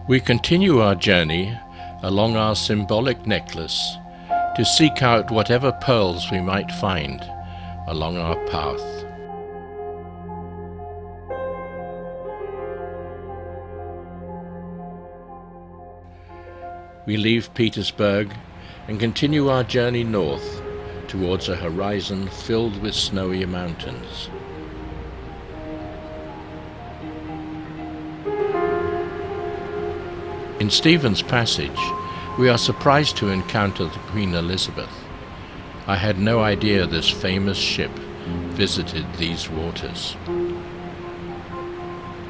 We continue our journey along our symbolic necklace to seek out whatever pearls we might find along our path. We leave Petersburg and continue our journey north towards a horizon filled with snowy mountains. In Stephen's Passage, we are surprised to encounter the Queen Elizabeth. I had no idea this famous ship visited these waters.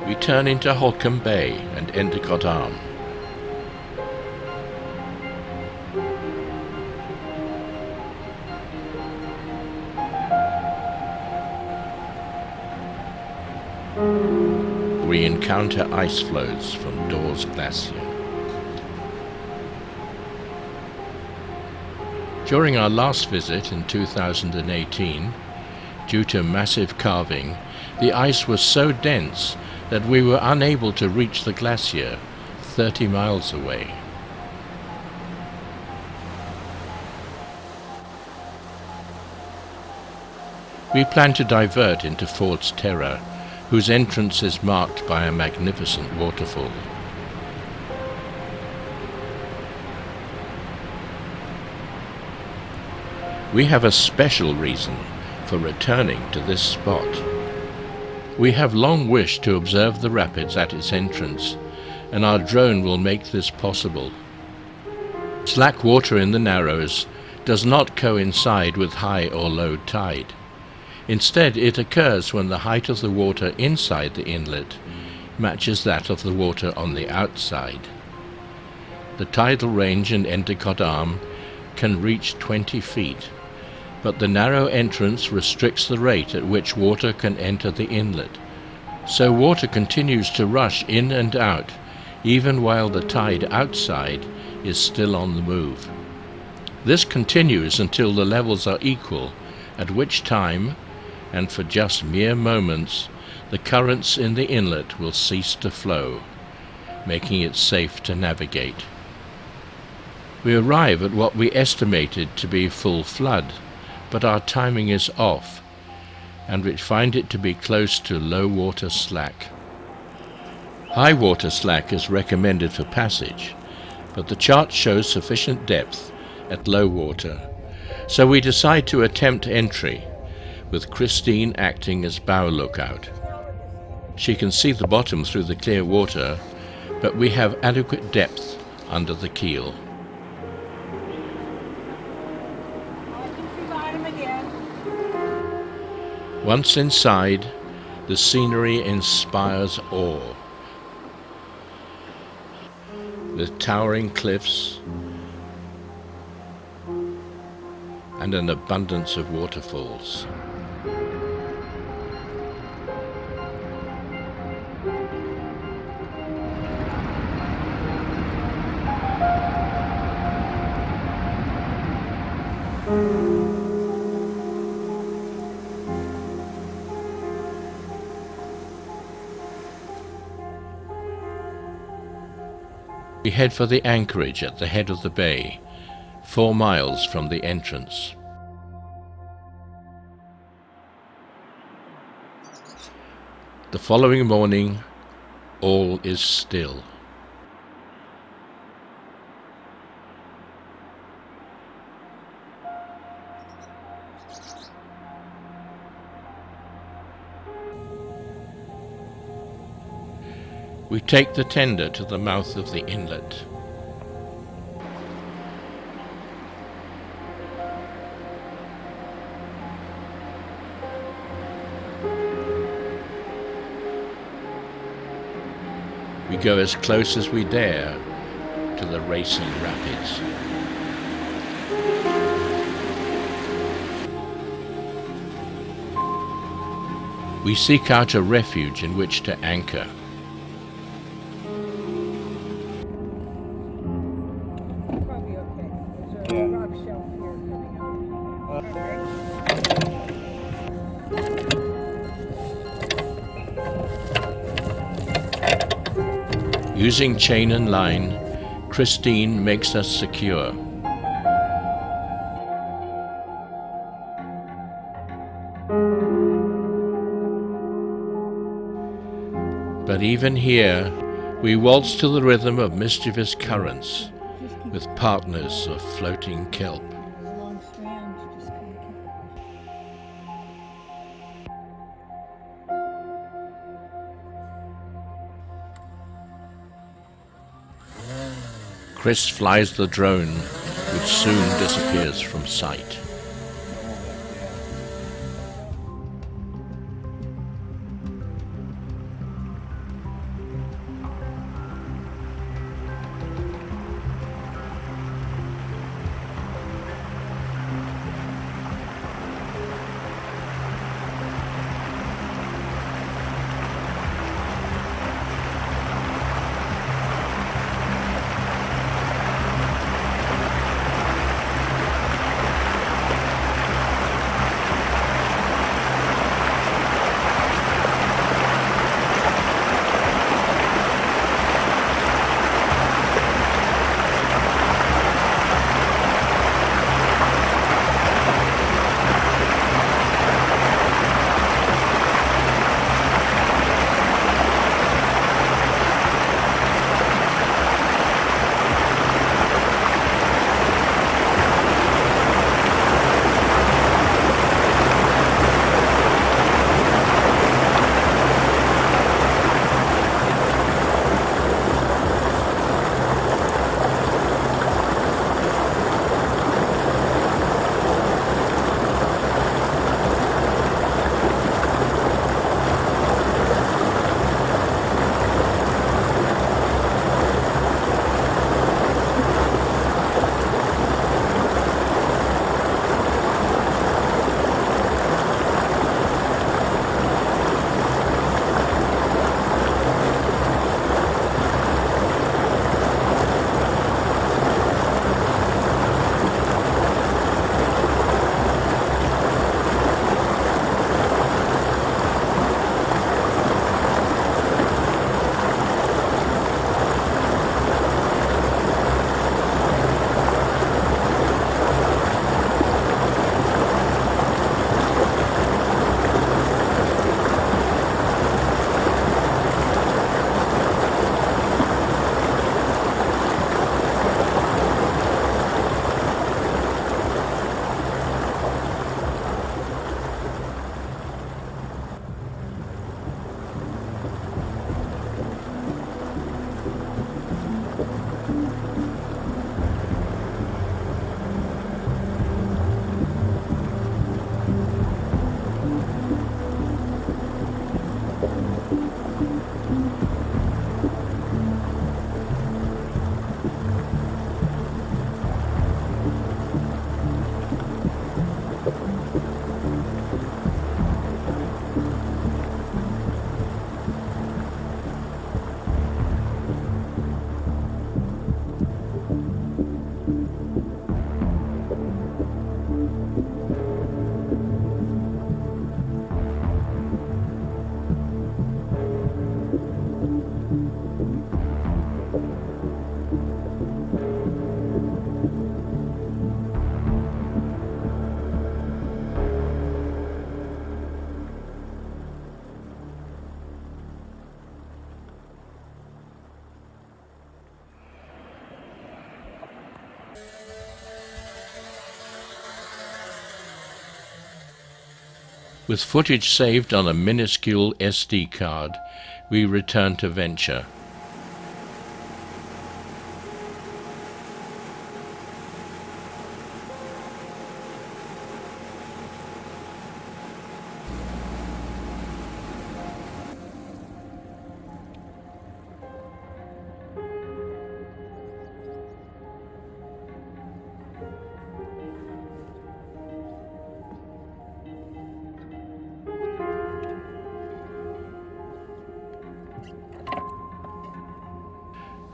We turn into Holcomb Bay and Endicott Arm. We encounter ice floes from Dawes Glacier. During our last visit in 2018, due to massive calving, the ice was so dense that we were unable to reach the glacier 30 miles away. We plan to divert into Ford's Terror, whose entrance is marked by a magnificent waterfall. We have a special reason for returning to this spot. We have long wished to observe the rapids at its entrance, and our drone will make this possible. Slack water in the Narrows does not coincide with high or low tide. Instead, it occurs when the height of the water inside the inlet matches that of the water on the outside. The tidal range in Endicott Arm can reach 20 feet, but the narrow entrance restricts the rate at which water can enter the inlet. So water continues to rush in and out, even while the tide outside is still on the move. This continues until the levels are equal, at which time, and for just mere moments, the currents in the inlet will cease to flow, making it safe to navigate. We arrive at what we estimated to be full flood, but our timing is off, and we find it to be close to low water slack. High water slack is recommended for passage, but the chart shows sufficient depth at low water, so we decide to attempt entry, with Christine acting as bow lookout. She can see the bottom through the clear water, but we have adequate depth under the keel. Once inside, the scenery inspires awe. With towering cliffs and an abundance of waterfalls. We head for the anchorage at the head of the bay, 4 miles from the entrance. The following morning, all is still. We take the tender to the mouth of the inlet. We go as close as we dare to the racing rapids. We seek out a refuge in which to anchor. Using chain and line, Christine makes us secure. But even here, we waltz to the rhythm of mischievous currents, with partners of floating kelp. Long strands, just kind of Chris flies the drone, which soon disappears from sight. With footage saved on a minuscule SD card, we return to Venture.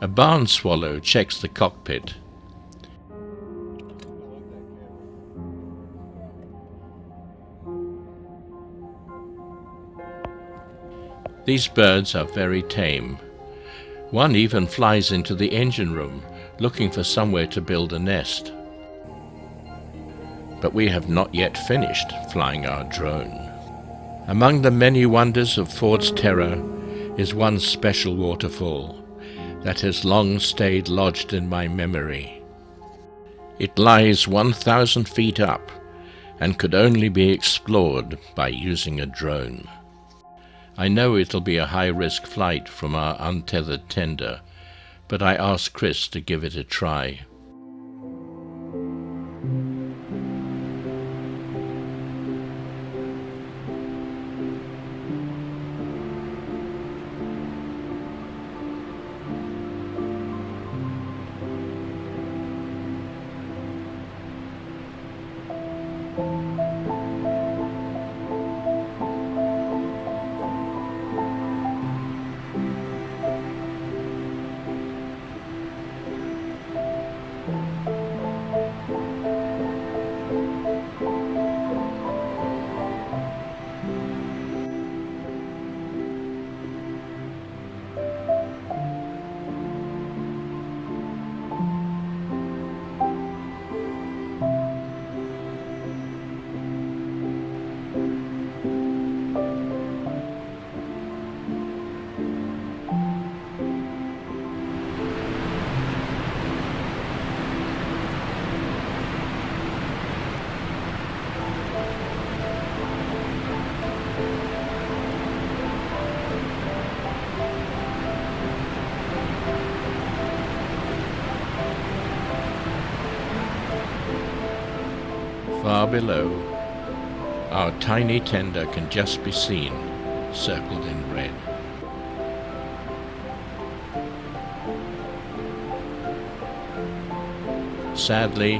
A barn swallow checks the cockpit. These birds are very tame. One even flies into the engine room, looking for somewhere to build a nest. But we have not yet finished flying our drone. Among the many wonders of Ford's Terror is one special waterfall that has long stayed lodged in my memory. It lies 1,000 feet up and could only be explored by using a drone. I know it'll be a high-risk flight from our untethered tender, but I asked Chris to give it a try. Far below, our tiny tender can just be seen, circled in red. Sadly,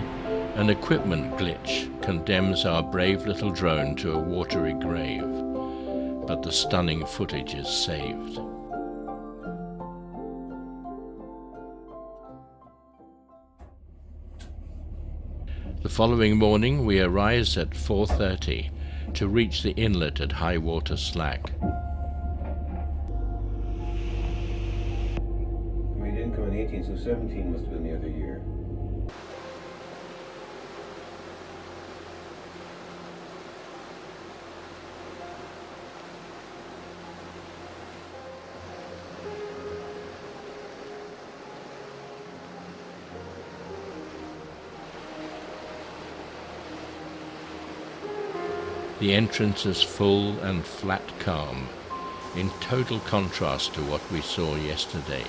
an equipment glitch condemns our brave little drone to a watery grave, but the stunning footage is saved. The following morning we arise at 4:30 to reach the inlet at high water slack. We didn't come in 18, so 17 must have been the other year. The entrance is full and flat calm, in total contrast to what we saw yesterday.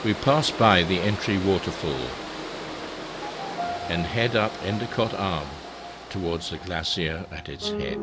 We pass by the entry waterfall and head up Endicott Arm towards the glacier at its head.